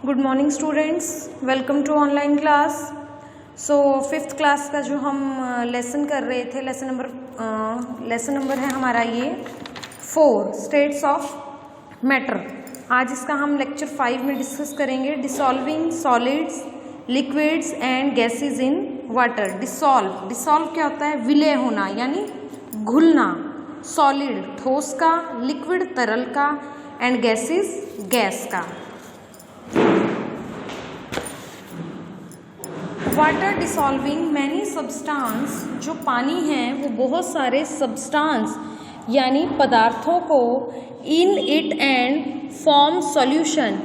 Good morning students, welcome to online class. So fifth class का जो हम lesson कर रहे थे, लेसन नंबर है हमारा ये 4 स्टेट्स ऑफ मैटर। आज इसका हम लेक्चर 5 में डिस्कस करेंगे dissolving solids, liquids and gases in water. Dissolve क्या होता है? विलय होना यानी घुलना। सॉलिड ठोस का, लिक्विड तरल का एंड गैसेस गैस का। वाटर डिसॉल्विंग मैनी सब्सटेंस, जो पानी है वो बहुत सारे सब्सटेंस यानी पदार्थों को in it and form solution.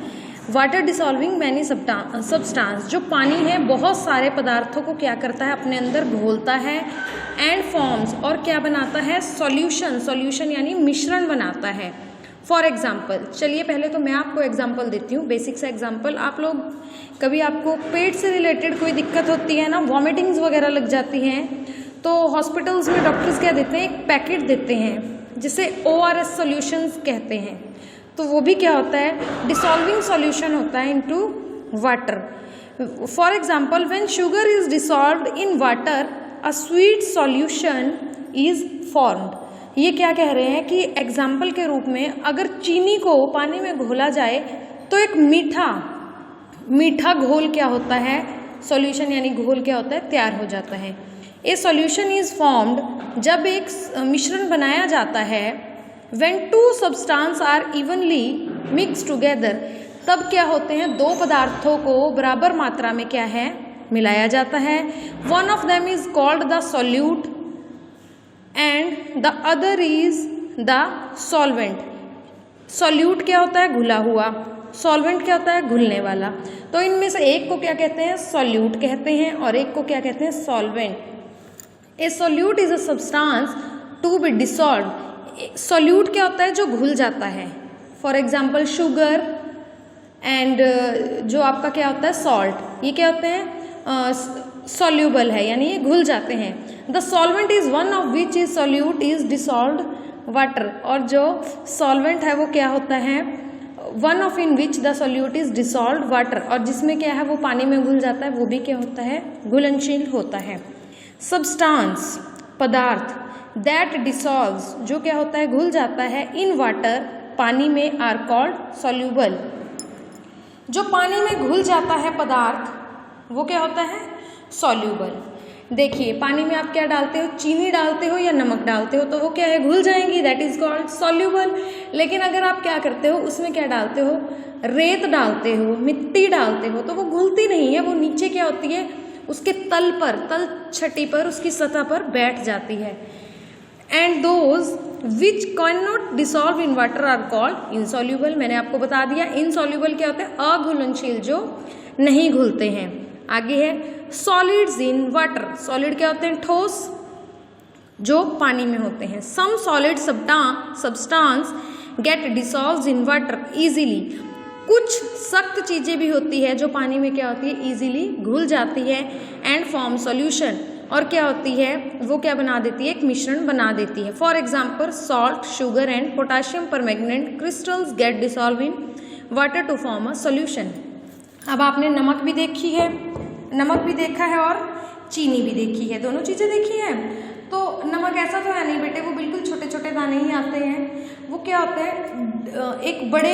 Water dissolving many substance, जो पानी है बहुत सारे पदार्थों को क्या करता है? अपने अंदर घोलता है एंड फॉर्म्स, और क्या बनाता है? सॉल्यूशन यानी मिश्रण बनाता है। फॉर एग्जाम्पल, चलिए पहले तो मैं आपको एग्जाम्पल देती हूँ, बेसिक सा एग्जाम्पल। आप लोग कभी आपको पेट से रिलेटेड कोई दिक्कत होती है ना, वॉमिटिंग्स वगैरह लग जाती हैं, तो हॉस्पिटल्स में डॉक्टर्स क्या देते हैं? एक पैकेट देते हैं जिसे ORS सॉल्यूशंस कहते हैं। तो वो भी क्या होता है? डिसॉल्विंग सॉल्यूशन होता है into water. For example, when sugar is dissolved in water a sweet solution is formed. ये क्या कह रहे हैं कि एग्जाम्पल के रूप में अगर चीनी को पानी में घोला जाए तो एक मीठा घोल क्या होता है? सॉल्यूशन यानी घोल क्या होता है? तैयार हो जाता है। ए सॉल्यूशन इज फॉर्म्ड, जब एक मिश्रण बनाया जाता है, when 2 substance are evenly mix together, तब क्या होते हैं? 2 पदार्थों को बराबर मात्रा में क्या है? मिलाया जाता है। One of them is called the solute and the other is the solvent. Solute क्या होता है? घुला हुआ। सॉल्वेंट क्या होता है? घुलने वाला। तो इनमें से एक को क्या कहते हैं? सॉल्यूट कहते हैं, और एक को क्या कहते हैं? Solvent. A solute is a substance to be dissolved. Solute क्या होता है? जो घुल जाता है। फॉर एग्जाम्पल, शुगर एंड जो आपका क्या होता है? सॉल्ट। ये क्या होते हैं? सॉल्यूबल है यानी ये घुल जाते हैं। The solvent is one of which is solute is dissolved water. और जो सॉल्वेंट है वो क्या होता है? One of in which the solute is dissolved water, और जिसमें क्या है? वो पानी में घुल जाता है, वो भी क्या होता है? घुलनशील होता है। सब्सटेंस पदार्थ, दैट डिसॉल्व्स, जो क्या होता है? घुल जाता है, इन वाटर पानी में, आर कॉल्ड सॉल्यूबल। जो पानी में घुल जाता है पदार्थ वो क्या होता है? सॉल्यूबल। देखिए, पानी में आप क्या डालते हो? चीनी डालते हो या नमक डालते हो, तो वो क्या है? घुल जाएंगी, दैट इज कॉल्ड सॉल्यूबल। लेकिन अगर आप क्या करते हो? उसमें क्या डालते हो? रेत डालते हो, मिट्टी डालते हो, तो वो घुलती नहीं है, वो नीचे क्या होती है? उसके तल छटी पर, उसकी सतह पर बैठ जाती है। And those which can not dissolve in water are called insoluble. मैंने आपको बता दिया, इनसॉल्यूबल क्या होते हैं? अघुलनशील, जो नहीं घुलते हैं। आगे है सॉलिड्स इन वाटर। सॉलिड क्या होते हैं? ठोस, जो पानी में होते हैं। Some solid substance get dissolved in water easily. कुछ सख्त चीजें भी होती है जो पानी में क्या होती है? इजीली घुल जाती है। एंड फॉर्म सॉल्यूशन, और क्या होती है? वो क्या बना देती है? एक मिश्रण बना देती है। For example, salt, sugar and potassium permanganate crystals get dissolve in water to form a solution. अब आपने नमक भी देखी है, नमक भी देखा है और चीनी भी देखी है, दोनों चीज़ें देखी हैं। तो नमक ऐसा तो है नहीं बेटे, वो बिल्कुल छोटे छोटे दाने ही आते हैं। वो क्या होते हैं? एक बड़े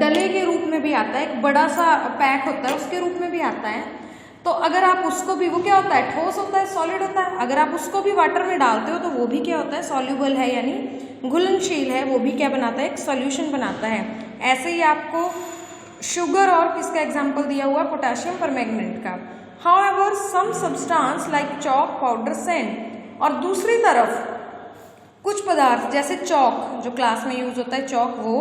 डले के रूप में भी आता है, एक बड़ा सा पैक होता है, उसके रूप में भी आता है। तो अगर आप उसको भी, वो क्या होता है? ठोस होता है, सॉलिड होता है। अगर आप उसको भी वाटर में डालते हो तो वो भी क्या होता है? सॉल्यूबल है यानी घुलनशील है, वो भी क्या बनाता है? एक सॉल्यूशन बनाता है। ऐसे ही आपको शुगर और किसका एग्जाम्पल दिया हुआ? पोटाशियम परमैंगनेट का। However some substance like chalk, powder, sand. और दूसरी तरफ कुछ पदार्थ जैसे चॉक, जो क्लास में यूज होता है चॉक, वो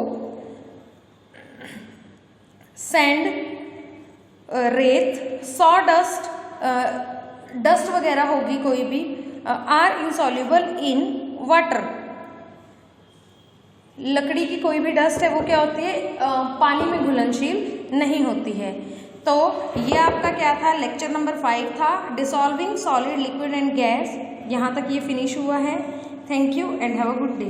सैंड, रेत, सॉडस्ट, डस्ट वगैरह होगी कोई भी, आर इनसॉल्यूबल इन वाटर। लकड़ी की कोई भी डस्ट है वो क्या होती है? पानी में घुलनशील नहीं होती है। तो ये आपका क्या था? लेक्चर नंबर 5 था, dissolving solid, liquid and gas. यहाँ तक ये फिनिश हुआ है। Thank you and have a good day.